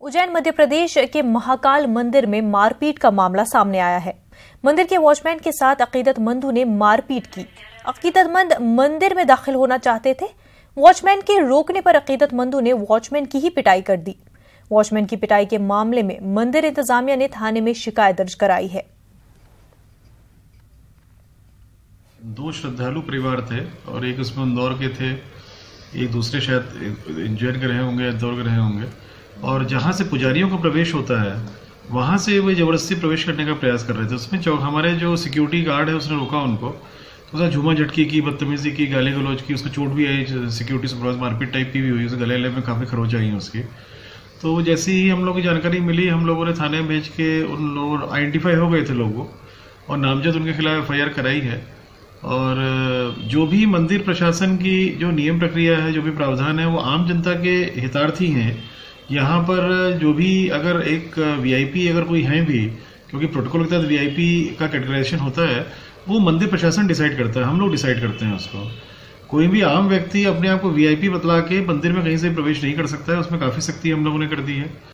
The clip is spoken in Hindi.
उज्जैन मध्य प्रदेश के महाकाल मंदिर में मारपीट का मामला सामने आया है। मंदिर के वॉचमैन के साथ अकीदतमंदों ने मारपीट की। अकीदतमंद मंदिर में दाखिल होना चाहते थे। वॉचमैन के रोकने पर अकीदतमंदों ने वॉचमैन की ही पिटाई कर दी। वॉचमैन की पिटाई के मामले में मंदिर इंतजामिया ने थाने में शिकायत दर्ज कराई है। दो श्रद्धालु परिवार थे और एक उसमें इंदौर के थे, एक दूसरे शायद उज्जैन के रहे होंगे, इंदौर के रहे होंगे। और जहाँ से पुजारियों का प्रवेश होता है वहाँ से वो जबरदस्ती प्रवेश करने का प्रयास कर रहे थे। उसमें हमारे जो सिक्योरिटी गार्ड है उसने रोका उनको, तो उसका झूमा झटकी की, बदतमीजी की, गाली गलौज की, उसको चोट भी आई, सिक्योरिटी सुपरवाइजर मारपीट टाइप की भी हुई, उसके गले में काफ़ी खरोच आई उसकी। तो जैसे ही हम लोग को जानकारी मिली, हम लोगों ने थाने भेज के उन लोगों आइडेंटिफाई हो गए थे लोगों और नामजद उनके खिलाफ FIR कराई है। और जो भी मंदिर प्रशासन की जो नियम प्रक्रिया है, जो भी प्रावधान है, वो आम जनता के हितार्थी हैं। यहाँ पर जो भी अगर एक VIP अगर कोई है भी, क्योंकि प्रोटोकॉल के तहत VIP का कैटेगराइजेशन होता है, वो मंदिर प्रशासन डिसाइड करता है, हम लोग डिसाइड करते हैं उसको। कोई भी आम व्यक्ति अपने आप को VIP बतला के मंदिर में कहीं से प्रवेश नहीं कर सकता है, उसमें काफ़ी सख्ती हम लोगों ने कर दी है।